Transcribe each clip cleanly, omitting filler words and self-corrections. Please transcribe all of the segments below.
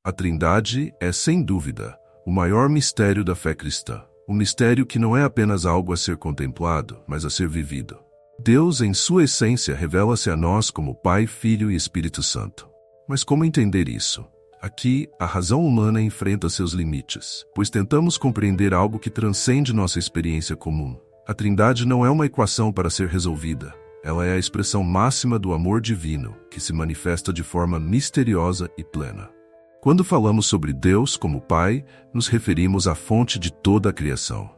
A Trindade é, sem dúvida, o maior mistério da fé cristã. Um mistério que não é apenas algo a ser contemplado, mas a ser vivido. Deus, em sua essência, revela-se a nós como Pai, Filho e Espírito Santo. Mas como entender isso? Aqui, a razão humana enfrenta seus limites, pois tentamos compreender algo que transcende nossa experiência comum. A Trindade não é uma equação para ser resolvida. Ela é a expressão máxima do amor divino, que se manifesta de forma misteriosa e plena. Quando falamos sobre Deus como Pai, nos referimos à fonte de toda a criação.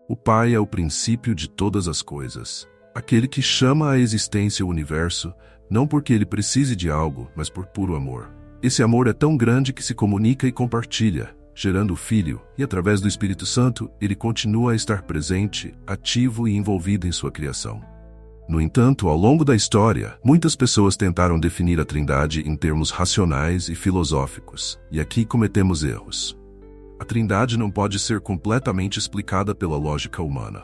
O Pai é o princípio de todas as coisas, aquele que chama à existência o universo, não porque ele precise de algo, mas por puro amor. Esse amor é tão grande que se comunica e compartilha, gerando o Filho, e através do Espírito Santo, ele continua a estar presente, ativo e envolvido em sua criação. No entanto, ao longo da história, muitas pessoas tentaram definir a Trindade em termos racionais e filosóficos, e aqui cometemos erros. A Trindade não pode ser completamente explicada pela lógica humana.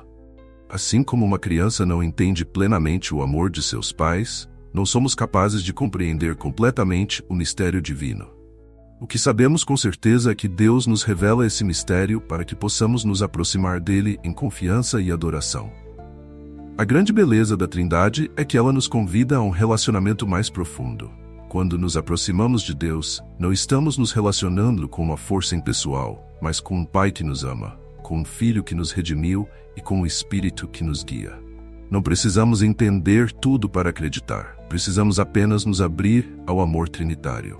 Assim como uma criança não entende plenamente o amor de seus pais, não somos capazes de compreender completamente o mistério divino. O que sabemos com certeza é que Deus nos revela esse mistério para que possamos nos aproximar dele em confiança e adoração. A grande beleza da Trindade é que ela nos convida a um relacionamento mais profundo. Quando nos aproximamos de Deus, não estamos nos relacionando com uma força impessoal, mas com um Pai que nos ama, com um Filho que nos redimiu e com um Espírito que nos guia. Não precisamos entender tudo para acreditar, precisamos apenas nos abrir ao amor trinitário.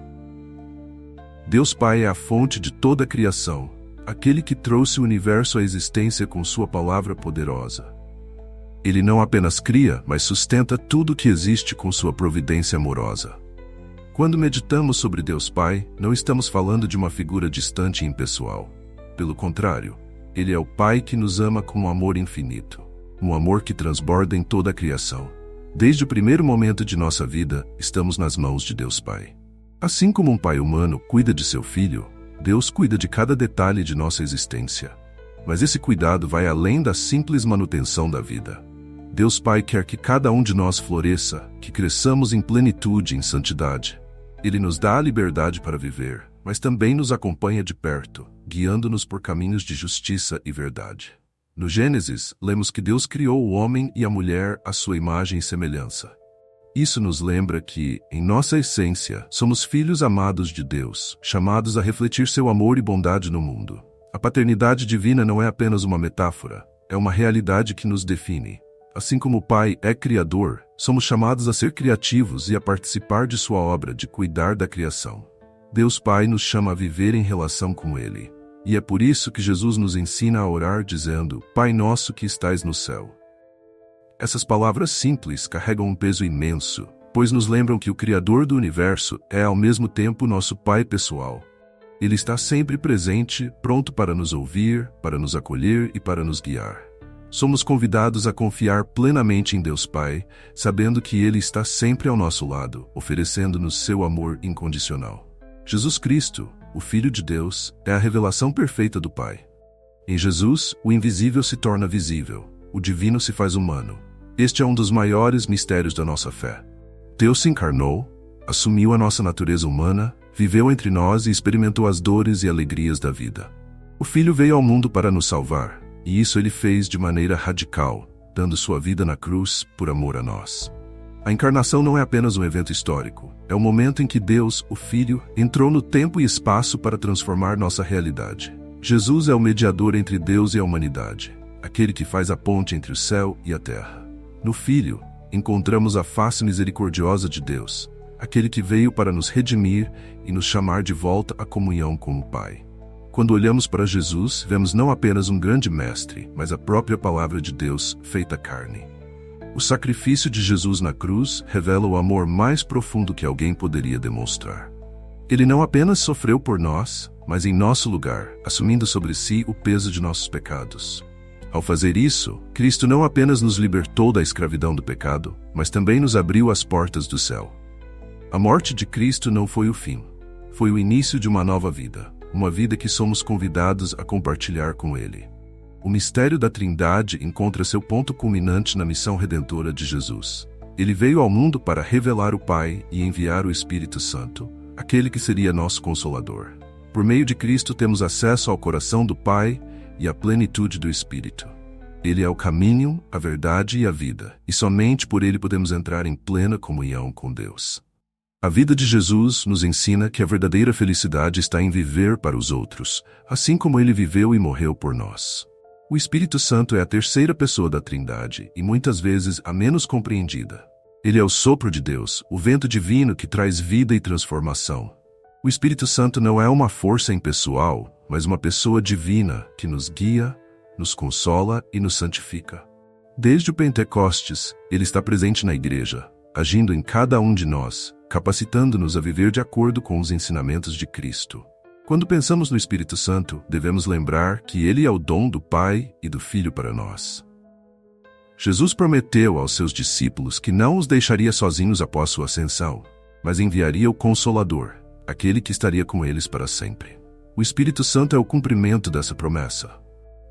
Deus Pai é a fonte de toda a criação, aquele que trouxe o universo à existência com sua palavra poderosa. Ele não apenas cria, mas sustenta tudo o que existe com sua providência amorosa. Quando meditamos sobre Deus Pai, não estamos falando de uma figura distante e impessoal. Pelo contrário, Ele é o Pai que nos ama com um amor infinito, um amor que transborda em toda a criação. Desde o primeiro momento de nossa vida, estamos nas mãos de Deus Pai. Assim como um pai humano cuida de seu filho, Deus cuida de cada detalhe de nossa existência. Mas esse cuidado vai além da simples manutenção da vida. Deus Pai quer que cada um de nós floresça, que cresçamos em plenitude e em santidade. Ele nos dá a liberdade para viver, mas também nos acompanha de perto, guiando-nos por caminhos de justiça e verdade. No Gênesis, lemos que Deus criou o homem e a mulher à sua imagem e semelhança. Isso nos lembra que, em nossa essência, somos filhos amados de Deus, chamados a refletir seu amor e bondade no mundo. A paternidade divina não é apenas uma metáfora, é uma realidade que nos define. Assim como o Pai é criador, somos chamados a ser criativos e a participar de sua obra de cuidar da criação. Deus Pai nos chama a viver em relação com Ele. E é por isso que Jesus nos ensina a orar dizendo: Pai nosso que estais no céu. Essas palavras simples carregam um peso imenso, pois nos lembram que o Criador do universo é ao mesmo tempo nosso Pai pessoal. Ele está sempre presente, pronto para nos ouvir, para nos acolher e para nos guiar. Somos convidados a confiar plenamente em Deus Pai, sabendo que Ele está sempre ao nosso lado, oferecendo-nos seu amor incondicional. Jesus Cristo, o Filho de Deus, é a revelação perfeita do Pai. Em Jesus, o invisível se torna visível, o divino se faz humano. Este é um dos maiores mistérios da nossa fé. Deus se encarnou, assumiu a nossa natureza humana, viveu entre nós e experimentou as dores e alegrias da vida. O Filho veio ao mundo para nos salvar, e isso Ele fez de maneira radical, dando sua vida na cruz por amor a nós. A encarnação não é apenas um evento histórico, é o momento em que Deus, o Filho, entrou no tempo e espaço para transformar nossa realidade. Jesus é o mediador entre Deus e a humanidade, aquele que faz a ponte entre o céu e a terra. No Filho, encontramos a face misericordiosa de Deus, aquele que veio para nos redimir e nos chamar de volta à comunhão com o Pai. Quando olhamos para Jesus, vemos não apenas um grande mestre, mas a própria palavra de Deus feita carne. O sacrifício de Jesus na cruz revela o amor mais profundo que alguém poderia demonstrar. Ele não apenas sofreu por nós, mas em nosso lugar, assumindo sobre si o peso de nossos pecados. Ao fazer isso, Cristo não apenas nos libertou da escravidão do pecado, mas também nos abriu as portas do céu. A morte de Cristo não foi o fim, foi o início de uma nova vida, uma vida que somos convidados a compartilhar com Ele. O mistério da Trindade encontra seu ponto culminante na missão redentora de Jesus. Ele veio ao mundo para revelar o Pai e enviar o Espírito Santo, aquele que seria nosso Consolador. Por meio de Cristo temos acesso ao coração do Pai e à plenitude do Espírito. Ele é o caminho, a verdade e a vida, e somente por ele podemos entrar em plena comunhão com Deus. A vida de Jesus nos ensina que a verdadeira felicidade está em viver para os outros, assim como ele viveu e morreu por nós. O Espírito Santo é a terceira pessoa da Trindade e muitas vezes a menos compreendida. Ele é o sopro de Deus, o vento divino que traz vida e transformação. O Espírito Santo não é uma força impessoal, mas uma pessoa divina que nos guia, nos consola e nos santifica. Desde o Pentecostes, ele está presente na Igreja, agindo em cada um de nós, capacitando-nos a viver de acordo com os ensinamentos de Cristo. Quando pensamos no Espírito Santo, devemos lembrar que ele é o dom do Pai e do Filho para nós. Jesus prometeu aos seus discípulos que não os deixaria sozinhos após sua ascensão, mas enviaria o Consolador, aquele que estaria com eles para sempre. O Espírito Santo é o cumprimento dessa promessa.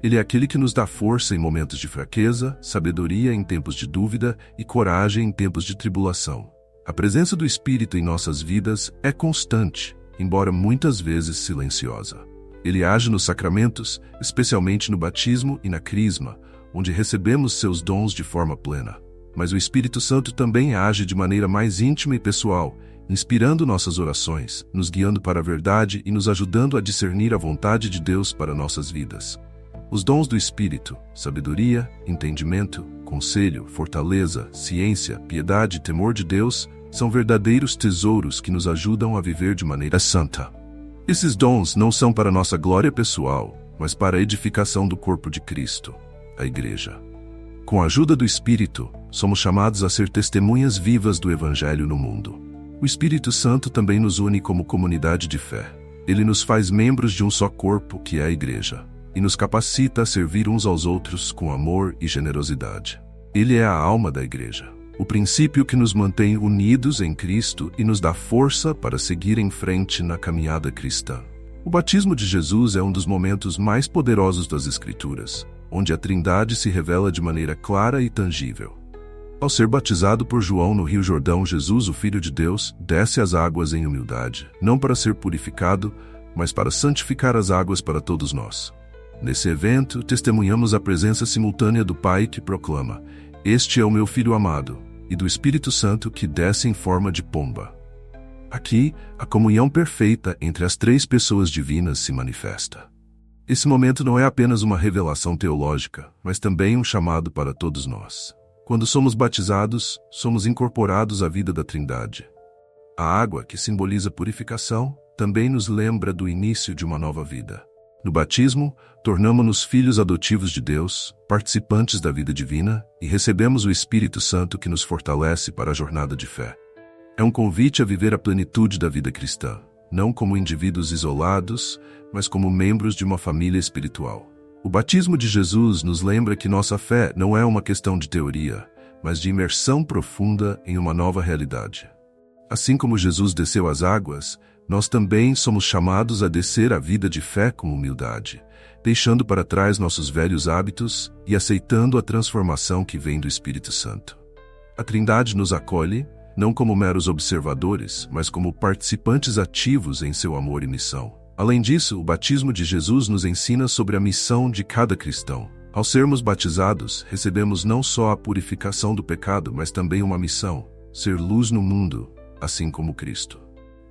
Ele é aquele que nos dá força em momentos de fraqueza, sabedoria em tempos de dúvida e coragem em tempos de tribulação. A presença do Espírito em nossas vidas é constante, embora muitas vezes silenciosa. Ele age nos sacramentos, especialmente no batismo e na crisma, onde recebemos seus dons de forma plena. Mas o Espírito Santo também age de maneira mais íntima e pessoal, inspirando nossas orações, nos guiando para a verdade e nos ajudando a discernir a vontade de Deus para nossas vidas. Os dons do Espírito, sabedoria, entendimento, conselho, fortaleza, ciência, piedade e temor de Deus, são verdadeiros tesouros que nos ajudam a viver de maneira santa. Esses dons não são para nossa glória pessoal, mas para a edificação do corpo de Cristo, a Igreja. Com a ajuda do Espírito, somos chamados a ser testemunhas vivas do Evangelho no mundo. O Espírito Santo também nos une como comunidade de fé. Ele nos faz membros de um só corpo, que é a Igreja, e nos capacita a servir uns aos outros com amor e generosidade. Ele é a alma da Igreja, o princípio que nos mantém unidos em Cristo e nos dá força para seguir em frente na caminhada cristã. O batismo de Jesus é um dos momentos mais poderosos das Escrituras, onde a Trindade se revela de maneira clara e tangível. Ao ser batizado por João no Rio Jordão, Jesus, o Filho de Deus, desce às águas em humildade, não para ser purificado, mas para santificar as águas para todos nós. Nesse evento, testemunhamos a presença simultânea do Pai que proclama: "Este é o meu Filho amado", e do Espírito Santo que desce em forma de pomba. Aqui, a comunhão perfeita entre as três pessoas divinas se manifesta. Esse momento não é apenas uma revelação teológica, mas também um chamado para todos nós. Quando somos batizados, somos incorporados à vida da Trindade. A água, que simboliza purificação, também nos lembra do início de uma nova vida. No batismo, tornamo-nos filhos adotivos de Deus, participantes da vida divina, e recebemos o Espírito Santo que nos fortalece para a jornada de fé. É um convite a viver a plenitude da vida cristã, não como indivíduos isolados, mas como membros de uma família espiritual. O batismo de Jesus nos lembra que nossa fé não é uma questão de teoria, mas de imersão profunda em uma nova realidade. Assim como Jesus desceu às águas, nós também somos chamados a descer a vida de fé com humildade, deixando para trás nossos velhos hábitos e aceitando a transformação que vem do Espírito Santo. A Trindade nos acolhe, não como meros observadores, mas como participantes ativos em seu amor e missão. Além disso, o batismo de Jesus nos ensina sobre a missão de cada cristão. Ao sermos batizados, recebemos não só a purificação do pecado, mas também uma missão: ser luz no mundo, assim como Cristo.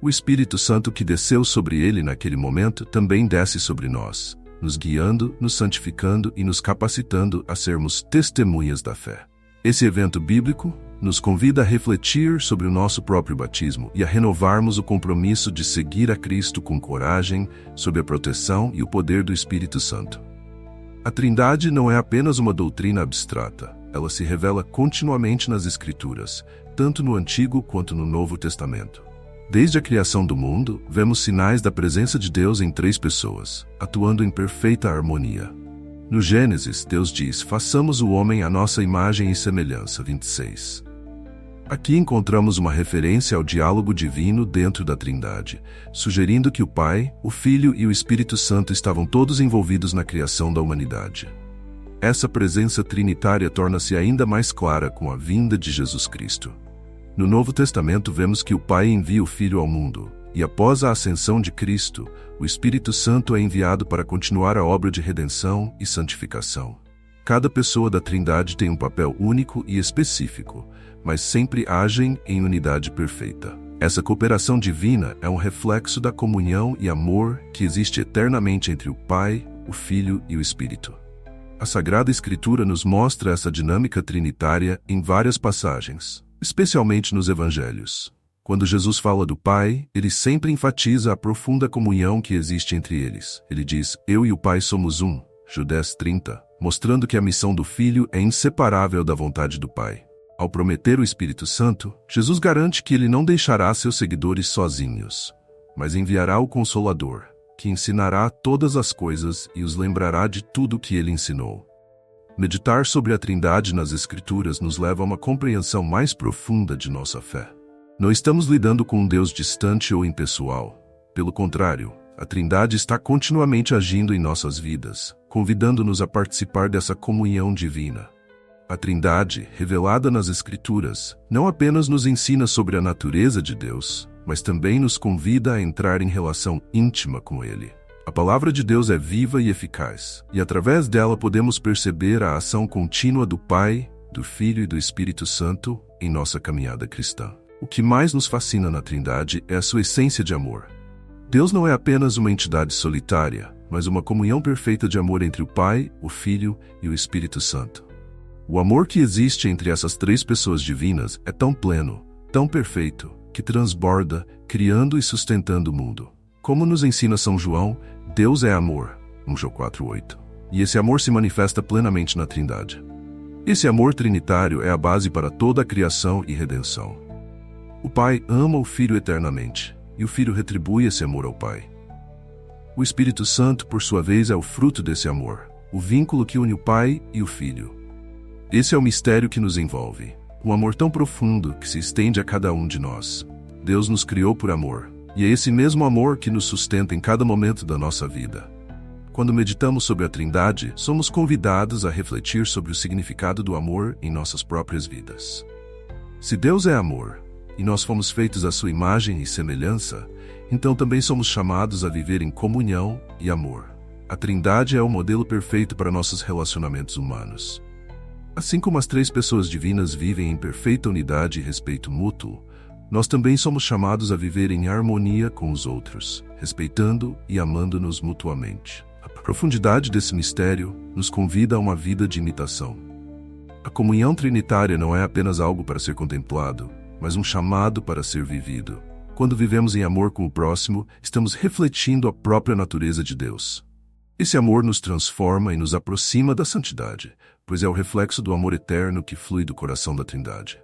O Espírito Santo que desceu sobre ele naquele momento também desce sobre nós, nos guiando, nos santificando e nos capacitando a sermos testemunhas da fé. Esse evento bíblico nos convida a refletir sobre o nosso próprio batismo e a renovarmos o compromisso de seguir a Cristo com coragem, sob a proteção e o poder do Espírito Santo. A Trindade não é apenas uma doutrina abstrata, ela se revela continuamente nas Escrituras, tanto no Antigo quanto no Novo Testamento. Desde a criação do mundo, vemos sinais da presença de Deus em três pessoas, atuando em perfeita harmonia. No Gênesis, Deus diz: "Façamos o homem à nossa imagem e semelhança", 26. Aqui encontramos uma referência ao diálogo divino dentro da Trindade, sugerindo que o Pai, o Filho e o Espírito Santo estavam todos envolvidos na criação da humanidade. Essa presença trinitária torna-se ainda mais clara com a vinda de Jesus Cristo. No Novo Testamento vemos que o Pai envia o Filho ao mundo, E após a ascensão de Cristo, o Espírito Santo é enviado para continuar a obra de redenção e santificação. Cada pessoa da Trindade tem um papel único e específico, mas sempre agem em unidade perfeita. Essa cooperação divina é um reflexo da comunhão e amor que existe eternamente entre o Pai, o Filho e o Espírito. A Sagrada Escritura nos mostra essa dinâmica trinitária em várias passagens, especialmente nos Evangelhos. Quando Jesus fala do Pai, ele sempre enfatiza a profunda comunhão que existe entre eles. Ele diz, eu e o Pai somos um, João 10:30, mostrando que a missão do Filho é inseparável da vontade do Pai. Ao prometer o Espírito Santo, Jesus garante que ele não deixará seus seguidores sozinhos, mas enviará o Consolador, que ensinará todas as coisas e os lembrará de tudo o que ele ensinou. Meditar sobre a Trindade nas Escrituras nos leva a uma compreensão mais profunda de nossa fé. Não estamos lidando com um Deus distante ou impessoal. Pelo contrário, a Trindade está continuamente agindo em nossas vidas, convidando-nos a participar dessa comunhão divina. A Trindade, revelada nas Escrituras, não apenas nos ensina sobre a natureza de Deus, mas também nos convida a entrar em relação íntima com Ele. A Palavra de Deus é viva e eficaz, e através dela podemos perceber a ação contínua do Pai, do Filho e do Espírito Santo em nossa caminhada cristã. O que mais nos fascina na Trindade é a sua essência de amor. Deus não é apenas uma entidade solitária, mas uma comunhão perfeita de amor entre o Pai, o Filho e o Espírito Santo. O amor que existe entre essas três pessoas divinas é tão pleno, tão perfeito, que transborda, criando e sustentando o mundo. Como nos ensina São João, Deus é amor, 1 João 4:8. E esse amor se manifesta plenamente na Trindade. Esse amor trinitário é a base para toda a criação e redenção. O Pai ama o Filho eternamente, e o Filho retribui esse amor ao Pai. O Espírito Santo, por sua vez, é o fruto desse amor, o vínculo que une o Pai e o Filho. Esse é o mistério que nos envolve, um amor tão profundo que se estende a cada um de nós. Deus nos criou por amor, e é esse mesmo amor que nos sustenta em cada momento da nossa vida. Quando meditamos sobre a Trindade, somos convidados a refletir sobre o significado do amor em nossas próprias vidas. Se Deus é amor, e nós fomos feitos à sua imagem e semelhança, então também somos chamados a viver em comunhão e amor. A Trindade é o modelo perfeito para nossos relacionamentos humanos. Assim como as três pessoas divinas vivem em perfeita unidade e respeito mútuo, nós também somos chamados a viver em harmonia com os outros, respeitando e amando-nos mutuamente. A profundidade desse mistério nos convida a uma vida de imitação. A comunhão trinitária não é apenas algo para ser contemplado, mas um chamado para ser vivido. Quando vivemos em amor com o próximo, estamos refletindo a própria natureza de Deus. Esse amor nos transforma e nos aproxima da santidade, pois é o reflexo do amor eterno que flui do coração da Trindade.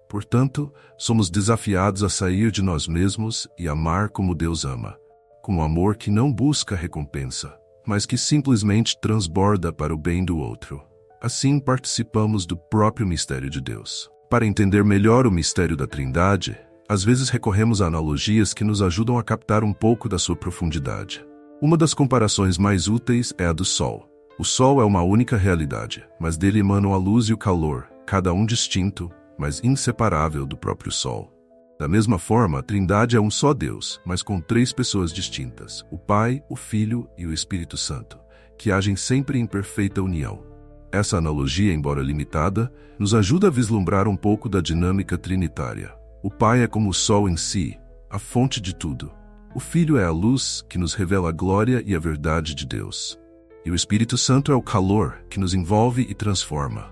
Portanto, somos desafiados a sair de nós mesmos e amar como Deus ama, com um amor que não busca recompensa, mas que simplesmente transborda para o bem do outro. Assim participamos do próprio mistério de Deus. Para entender melhor o mistério da Trindade, às vezes recorremos a analogias que nos ajudam a captar um pouco da sua profundidade. Uma das comparações mais úteis é a do Sol. O Sol é uma única realidade, mas dele emanam a luz e o calor, cada um distinto, mas inseparável do próprio Sol. Da mesma forma, a Trindade é um só Deus, mas com três pessoas distintas, o Pai, o Filho e o Espírito Santo, que agem sempre em perfeita união. Essa analogia, embora limitada, nos ajuda a vislumbrar um pouco da dinâmica trinitária. O Pai é como o Sol em si, a fonte de tudo. O Filho é a luz que nos revela a glória e a verdade de Deus. E o Espírito Santo é o calor que nos envolve e transforma.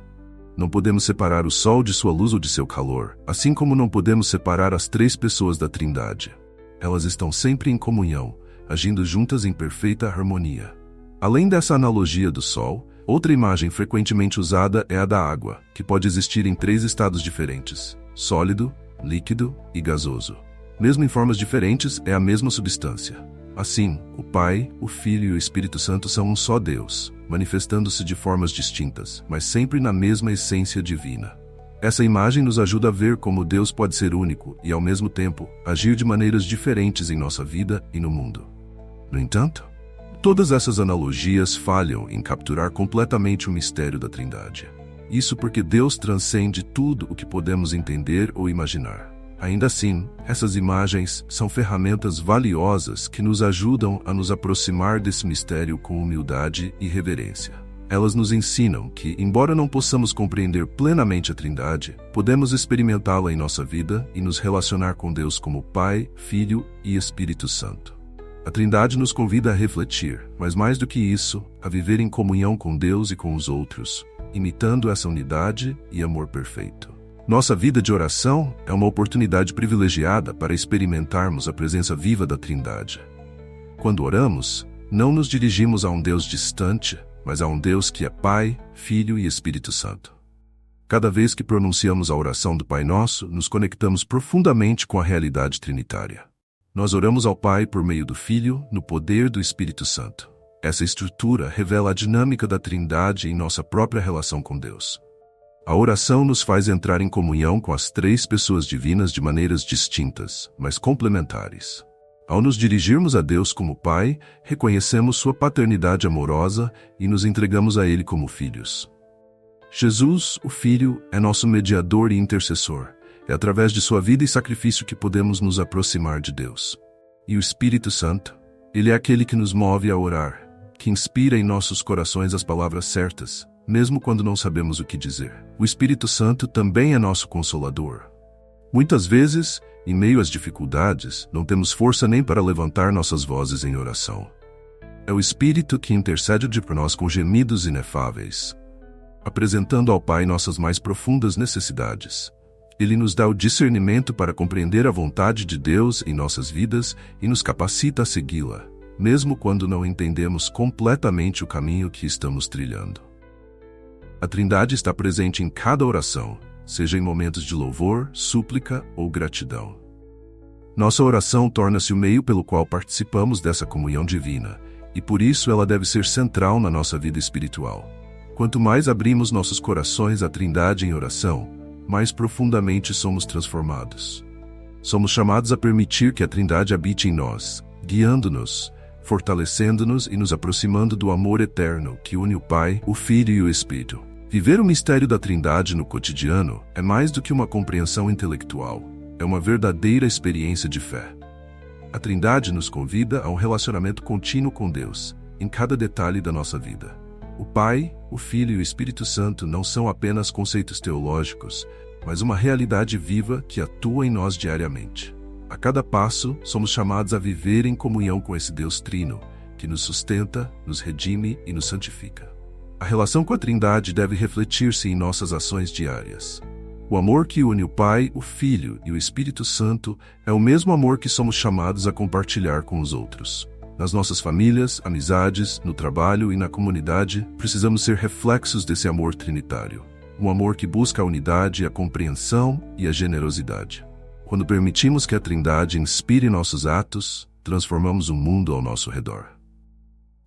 Não podemos separar o Sol de sua luz ou de seu calor, assim como não podemos separar as três pessoas da Trindade. Elas estão sempre em comunhão, agindo juntas em perfeita harmonia. Além dessa analogia do Sol, outra imagem frequentemente usada é a da água, que pode existir em três estados diferentes: sólido, líquido e gasoso. Mesmo em formas diferentes, é a mesma substância. Assim, o Pai, o Filho e o Espírito Santo são um só Deus, manifestando-se de formas distintas, mas sempre na mesma essência divina. Essa imagem nos ajuda a ver como Deus pode ser único e, ao mesmo tempo, agir de maneiras diferentes em nossa vida e no mundo. No entanto, todas essas analogias falham em capturar completamente o mistério da Trindade. Isso porque Deus transcende tudo o que podemos entender ou imaginar. Ainda assim, essas imagens são ferramentas valiosas que nos ajudam a nos aproximar desse mistério com humildade e reverência. Elas nos ensinam que, embora não possamos compreender plenamente a Trindade, podemos experimentá-la em nossa vida e nos relacionar com Deus como Pai, Filho e Espírito Santo. A Trindade nos convida a refletir, mas mais do que isso, a viver em comunhão com Deus e com os outros, imitando essa unidade e amor perfeito. Nossa vida de oração é uma oportunidade privilegiada para experimentarmos a presença viva da Trindade. Quando oramos, não nos dirigimos a um Deus distante, mas a um Deus que é Pai, Filho e Espírito Santo. Cada vez que pronunciamos a oração do Pai Nosso, nos conectamos profundamente com a realidade trinitária. Nós oramos ao Pai por meio do Filho, no poder do Espírito Santo. Essa estrutura revela a dinâmica da Trindade em nossa própria relação com Deus. A oração nos faz entrar em comunhão com as três pessoas divinas de maneiras distintas, mas complementares. Ao nos dirigirmos a Deus como Pai, reconhecemos sua paternidade amorosa e nos entregamos a Ele como filhos. Jesus, o Filho, é nosso mediador e intercessor. É através de sua vida e sacrifício que podemos nos aproximar de Deus. E o Espírito Santo, ele é aquele que nos move a orar, que inspira em nossos corações as palavras certas, mesmo quando não sabemos o que dizer. O Espírito Santo também é nosso consolador. Muitas vezes, em meio às dificuldades, não temos força nem para levantar nossas vozes em oração. É o Espírito que intercede por nós com gemidos inefáveis, apresentando ao Pai nossas mais profundas necessidades. Ele nos dá o discernimento para compreender a vontade de Deus em nossas vidas e nos capacita a segui-la, mesmo quando não entendemos completamente o caminho que estamos trilhando. A Trindade está presente em cada oração, seja em momentos de louvor, súplica ou gratidão. Nossa oração torna-se o meio pelo qual participamos dessa comunhão divina, e por isso ela deve ser central na nossa vida espiritual. Quanto mais abrimos nossos corações à Trindade em oração, mais profundamente somos transformados. Somos chamados a permitir que a Trindade habite em nós, guiando-nos, fortalecendo-nos e nos aproximando do amor eterno que une o Pai, o Filho e o Espírito. Viver o mistério da Trindade no cotidiano é mais do que uma compreensão intelectual, é uma verdadeira experiência de fé. A Trindade nos convida a um relacionamento contínuo com Deus, em cada detalhe da nossa vida. O Pai, o Filho e o Espírito Santo não são apenas conceitos teológicos, mas uma realidade viva que atua em nós diariamente. A cada passo, somos chamados a viver em comunhão com esse Deus trino, que nos sustenta, nos redime e nos santifica. A relação com a Trindade deve refletir-se em nossas ações diárias. O amor que une o Pai, o Filho e o Espírito Santo é o mesmo amor que somos chamados a compartilhar com os outros. Nas nossas famílias, amizades, no trabalho e na comunidade, precisamos ser reflexos desse amor trinitário. Um amor que busca a unidade, a compreensão e a generosidade. Quando permitimos que a Trindade inspire nossos atos, transformamos o mundo ao nosso redor.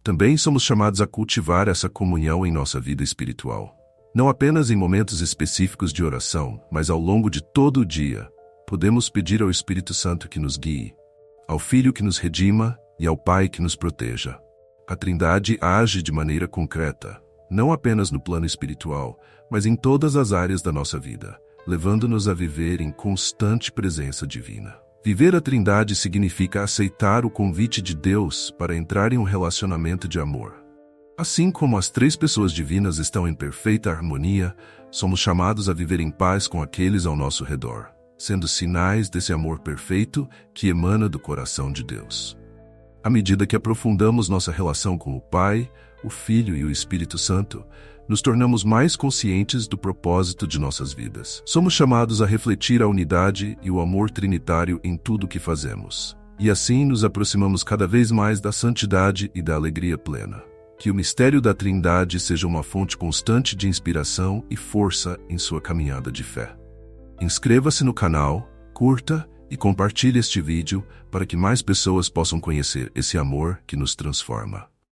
Também somos chamados a cultivar essa comunhão em nossa vida espiritual. Não apenas em momentos específicos de oração, mas ao longo de todo o dia, podemos pedir ao Espírito Santo que nos guie, ao Filho que nos redima e ao Pai que nos proteja. A Trindade age de maneira concreta, não apenas no plano espiritual, mas em todas as áreas da nossa vida, levando-nos a viver em constante presença divina. Viver a Trindade significa aceitar o convite de Deus para entrar em um relacionamento de amor. Assim como as três pessoas divinas estão em perfeita harmonia, somos chamados a viver em paz com aqueles ao nosso redor, sendo sinais desse amor perfeito que emana do coração de Deus. À medida que aprofundamos nossa relação com o Pai, o Filho e o Espírito Santo, nos tornamos mais conscientes do propósito de nossas vidas. Somos chamados a refletir a unidade e o amor trinitário em tudo o que fazemos. E assim nos aproximamos cada vez mais da santidade e da alegria plena. Que o mistério da Trindade seja uma fonte constante de inspiração e força em sua caminhada de fé. Inscreva-se no canal, curta e compartilhe este vídeo para que mais pessoas possam conhecer esse amor que nos transforma.